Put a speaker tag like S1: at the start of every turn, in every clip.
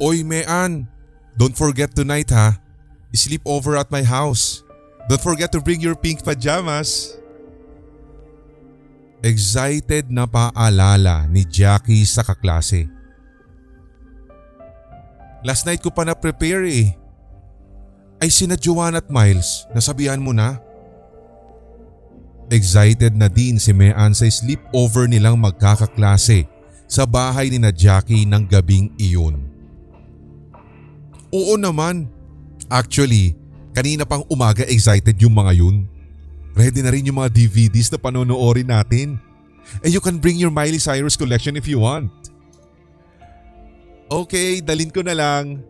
S1: Oy Mean, don't forget tonight ha. Sleep over at my house. Don't forget to bring your pink pajamas. Excited na paalala ni Jackie sa kaklase. Last night ko pa na-prepare eh. Ay sina Joanna at Miles, nasabihan mo na? Excited na din si Mean sa sleepover nilang magkakaklase sa bahay ni na Jackie ng gabing iyon. Oo naman. Actually, kanina pang umaga excited yung mga yun. Ready na rin yung mga DVDs na panonoorin natin. And you can bring your Miley Cyrus collection if you want. Okay, dalin ko na lang.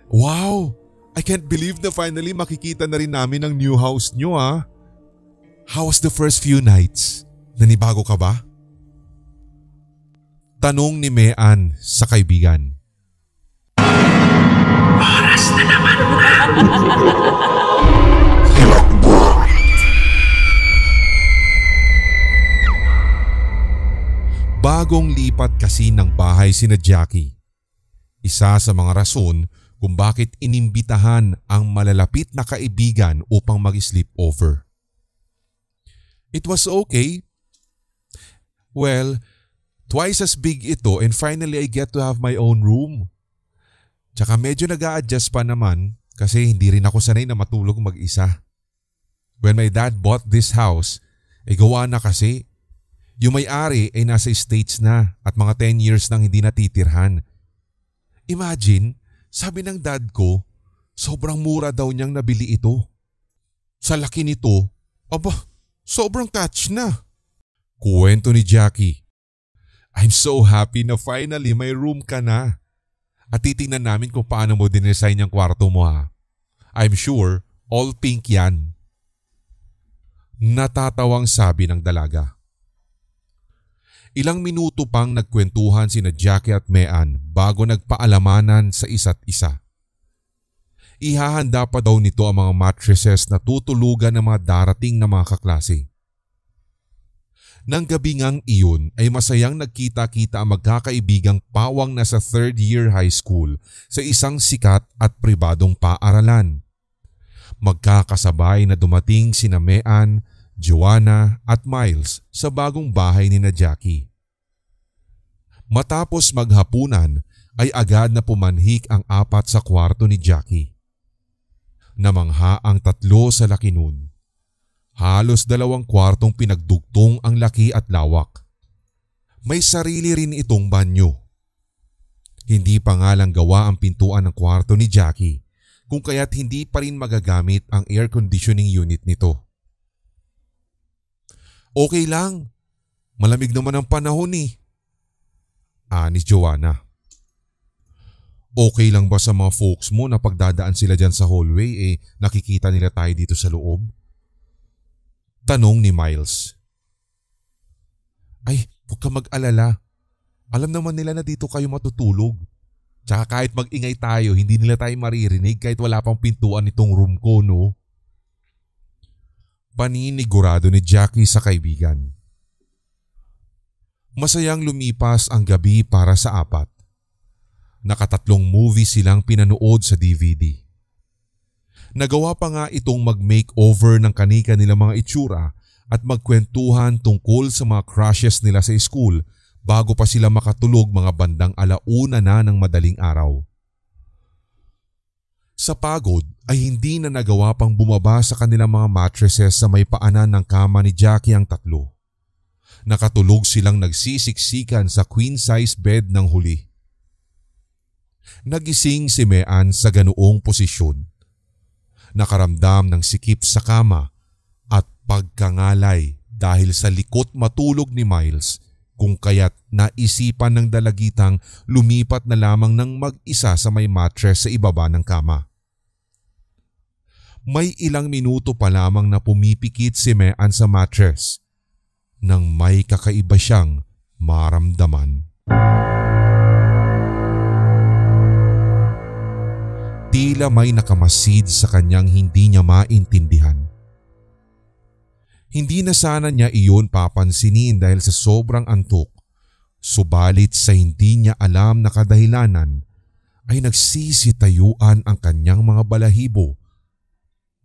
S1: Wow! I can't believe na finally makikita na rin namin ang new house nyo ah. How was the first few nights? Nanibago ka ba? Tanong ni Mean sa kaibigan.
S2: Oras na naman na.
S1: Bagong lipat kasi ng bahay sina Jackie. Isa sa mga rason kung bakit inimbitahan ang malalapit na kaibigan upang mag-sleepover. It was okay. Well, twice as big ito and finally I get to have my own room. Tsaka medyo nag-a-adjust pa naman kasi hindi rin ako sanay na matulog mag-isa. When my dad bought this house, gawa na kasi. Yung may-ari ay nasa States na at mga 10 years nang hindi natitirhan. Imagine, sabi ng dad ko, sobrang mura daw niyang nabili ito. Sa laki nito, aba, sobrang catch na. Kuwento ni Jackie. I'm so happy na finally may room ka na. At titingnan namin kung paano mo dinesign yung kwarto mo ha. I'm sure all pink yan. Natatawang sabi ng dalaga. Ilang minuto pang nagkwentuhan sina Jackie at Mean bago nagpaalamanan sa isa't isa. Ihahanda pa daw nito ang mga mattresses na tutulugan ng mga darating na mga kaklase. Nang gabi ngang iyon ay masayang nagkita-kita ang magkakaibigang pawang nasa 3rd year high school sa isang sikat at pribadong paaralan. Magkakasabay na dumating sina Mean, Joanna at Miles sa bagong bahay ni na Jackie. Matapos maghapunan ay agad na pumanhik ang 4 sa kwarto ni Jackie. Namangha ang 3 sa laki nun. Halos 2 kwartong pinagdugtong ang laki at lawak. May sarili rin itong banyo. Hindi pa nga lang gawa ang pintuan ng kwarto ni Jackie kung kaya't hindi pa rin magagamit ang air conditioning unit nito. Okay lang, malamig naman ang panahon eh. Ni Joanna. Okay lang ba sa mga folks mo na pagdadaan sila dyan sa hallway nakikita nila tayo dito sa loob? Tanong ni Miles. Ay, huwag ka mag-alala. Alam naman nila na dito kayo matutulog. Tsaka kahit mag-ingay tayo, hindi nila tayo maririnig kahit wala pang pintuan itong room ko, no? Paninigurado ni Jackie sa kaibigan. Masayang lumipas ang gabi para sa 4. Nakatatlong movie silang pinanood sa DVD. Nagawa pa nga itong mag-makeover ng kanika nilang mga itsura at magkwentuhan tungkol sa mga crushes nila sa school bago pa sila makatulog mga bandang 1:00 na ng madaling araw. Sa pagod ay hindi na nagawa pang bumaba sa kanilang mga mattresses sa may paanan ng kama ni Jackie ang 3. Nakatulog silang nagsisiksikan sa queen-size bed ng huli. Nagising si Mean sa ganoong posisyon. Nakaramdam ng sikip sa kama at pagkangalay dahil sa likot matulog ni Miles kung kaya't naisipan ng dalagitang lumipat na lamang ng mag-isa sa may mattress sa ibaba ng kama. May ilang minuto pa lamang na pumipikit si Mean sa mattress nang may kakaiba siyang maramdaman. Tila may nakamasid sa kanyang hindi niya maintindihan. Hindi na sana niya iyon papansinin dahil sa sobrang antok, subalit sa hindi niya alam na kadahilanan ay nagsisitayuan ang kanyang mga balahibo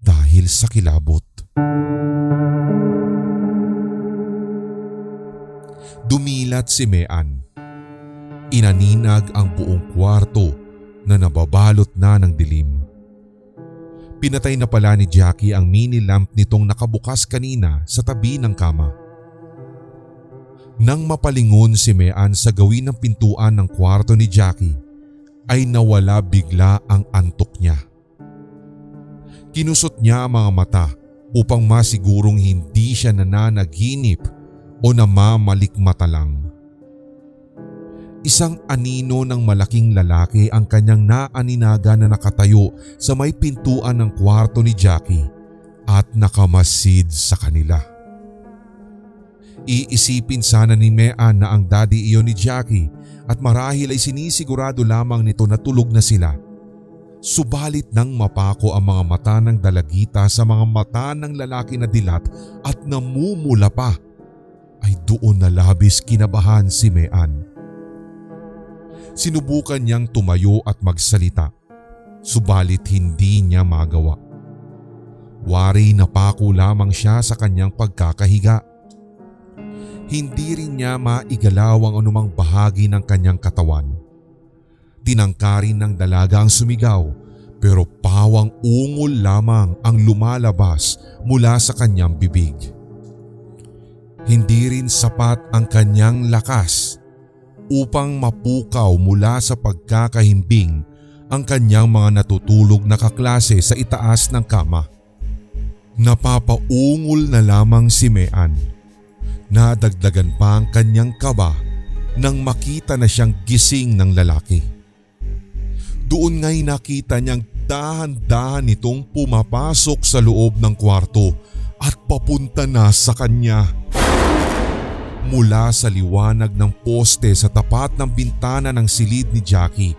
S1: dahil sa kilabot. Dumilat si Mean. Inaninag ang buong kwarto na nababalot na ng dilim. Pinatay na pala ni Jackie ang mini lamp nitong nakabukas kanina sa tabi ng kama. Nang mapalingon si Mean sa gawin ng pintuan ng kwarto ni Jackie, ay nawala bigla ang antok niya. Kinusot niya ang mga mata upang masigurong hindi siya nananaginip o namamalikmata lang. Isang anino ng malaking lalaki ang kanyang naaninaga na nakatayo sa may pintuan ng kwarto ni Jackie at nakamasid sa kanila. Iisipin sana ni Mean na ang daddy iyon ni Jackie at marahil ay sinisigurado lamang nito na tulog na sila. Subalit nang mapako ang mga mata ng dalagita sa mga mata ng lalaki na dilat at namumula pa, ay doon na labis kinabahan si Mean. Sinubukan niyang tumayo at magsalita, subalit hindi niya magawa. Wari na pako lamang siya sa kanyang pagkakahiga. Hindi rin niya maigalaw ang anumang bahagi ng kanyang katawan. Tinangkarin ng dalaga ang sumigaw, pero pawang ungol lamang ang lumalabas mula sa kanyang bibig. Hindi rin sapat ang kanyang lakas upang mapukaw mula sa pagkakahimbing ang kanyang mga natutulog na kaklase sa itaas ng kama. Napapaungol na lamang si Mean. Nadagdagan pa ang kanyang kaba nang makita na siyang gising ng lalaki. Doon nga'y nakita niyang dahan-dahan itong pumapasok sa loob ng kwarto at papunta na sa kanya. Mula sa liwanag ng poste sa tapat ng bintana ng silid ni Jackie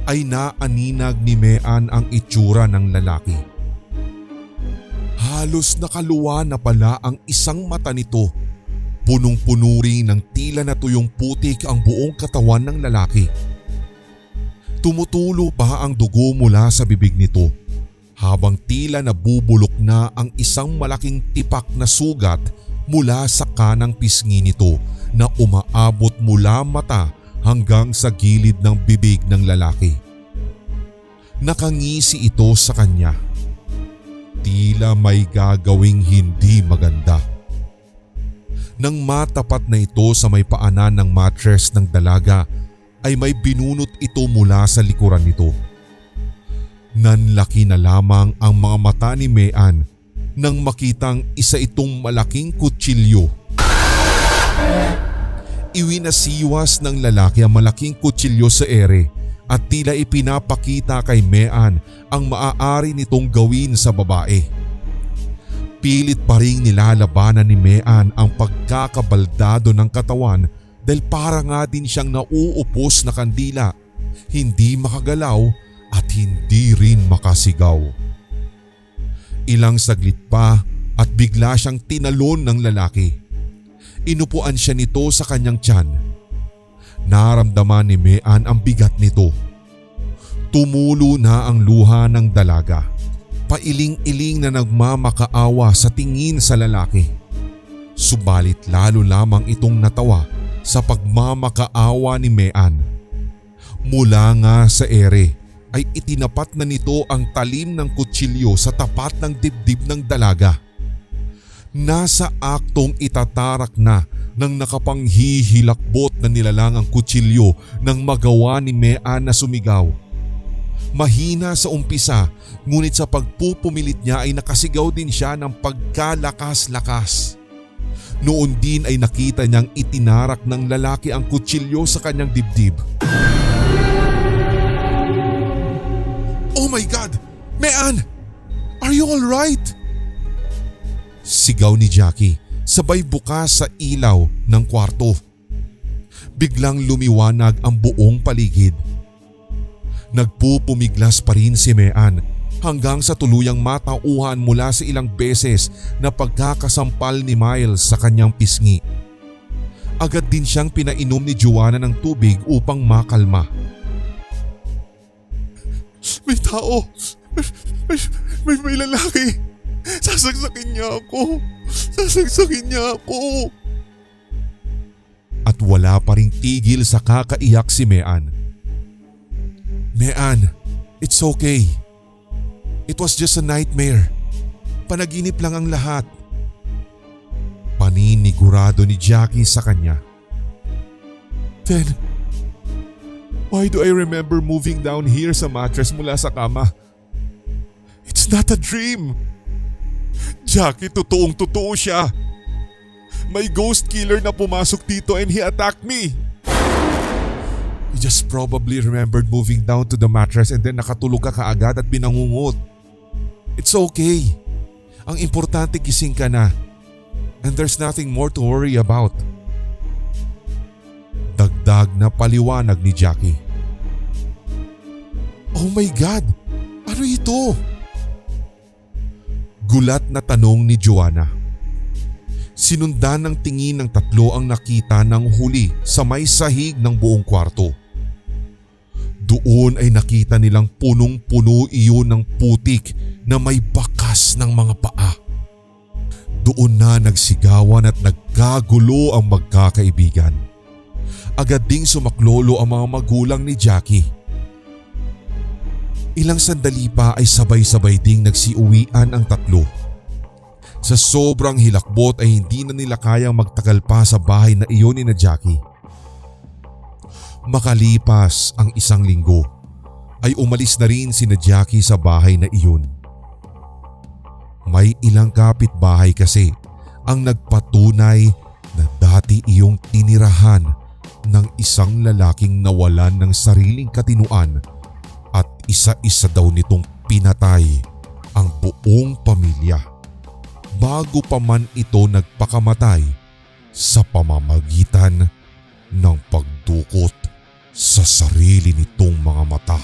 S1: ay naaninag ni Mean ang itsura ng lalaki. Halos nakaluwa na pala ang isang mata nito. Punong-puno rin ng tila na tuyong putik ang buong katawan ng lalaki. Tumutulo pa ang dugo mula sa bibig nito habang tila nabubulok na ang isang malaking tipak na sugat mula sa kanang pisngi nito na umaabot mula mata hanggang sa gilid ng bibig ng lalaki. Nakangisi ito sa kanya. Tila may gagawing hindi maganda. Nang matapat na ito sa may paanan ng mattress ng dalaga ay may binunot ito mula sa likuran nito. Nanlaki na lamang ang mga mata ni Mean nang makitang isa itong malaking kutsilyo. Iwinasiwas ng lalaki ang malaking kutsilyo sa ere at tila ipinapakita kay Mean ang maaari nitong gawin sa babae. Pilit pa ring nilalabanan ni Mean ang pagkakabaldado ng katawan dahil para nga din siyang nauupos na kandila, hindi makagalaw at hindi rin makasigaw. Ilang saglit pa at bigla siyang tinalon ng lalaki. Inupuan siya nito sa kanyang tiyan. Naramdaman ni Mean ang bigat nito. Tumulo na ang luha ng dalaga. Pailing-iling na nagmamakaawa sa tingin sa lalaki. Subalit lalo lamang itong natawa sa pagmamakaawa ni Mean. Mula nga sa ere ay itinapat na nito ang talim ng kutsilyo sa tapat ng dibdib ng dalaga. Nasa aktong itatarak na ng nakapanghihilakbot na nilalang ang kutsilyo nang magawa ni Mean na sumigaw. Mahina sa umpisa, ngunit sa pagpupumilit niya ay nakasigaw din siya ng pagkalakas-lakas. Noon din ay nakita niyang itinarak ng lalaki ang kutsilyo sa kanyang dibdib. "Oh my God! Mean! Are you alright?" Sigaw ni Jackie sabay bukas sa ilaw ng kwarto. Biglang lumiwanag ang buong paligid. Nagpupumiglas pa rin si Mean hanggang sa tuluyang matauhan mula sa ilang beses na pagkakasampal ni Miles sa kanyang pisngi. Agad din siyang pinainom ni Joanna ng tubig upang makalma. tao. May lalaki. Sasaksakin niya ako. Sasaksakin niya ako. At wala pa ring tigil sa kakaiyak si Mean. Mean, it's okay. It was just a nightmare. Panaginip lang ang lahat. Paninigurado ni Jackie sa kanya. Then, why do I remember moving down here sa mattress mula sa kama? It's not a dream. Jackie, totoong-totoo siya. May ghost killer na pumasok dito and he attacked me. He just probably remembered moving down to the mattress and then nakatulog ka kaagad at binangungot. It's okay. Ang importante gising ka na. And there's nothing more to worry about. Dagdag na paliwanag ni Jackie. Oh my God! Ano ito? Gulat na tanong ni Joanna. Sinundan ng tingin ng tatlo ang nakita ng huli sa may sahig ng buong kwarto. Doon ay nakita nilang punong-puno iyon ng putik na may bakas ng mga paa. Doon na nagsigawan at nagkagulo ang magkakaibigan. Agad ding sumaklolo ang mga magulang ni Jackie. Ilang sandali pa ay sabay-sabay ding nagsiuwian ang tatlo. Sa sobrang hilakbot ay hindi na nila kayang magtagal pa sa bahay na iyon ni Jackie. Makalipas ang isang linggo ay umalis na rin si Jackie sa bahay na iyon. May ilang kapitbahay kasi ang nagpatunay na dati iyong tinirahan ng isang lalaking nawalan ng sariling katinuan at isa-isa daw nitong pinatay ang buong pamilya bago pa man ito nagpakamatay sa pamamagitan ng pagdukot sa sarili nitong mga mata.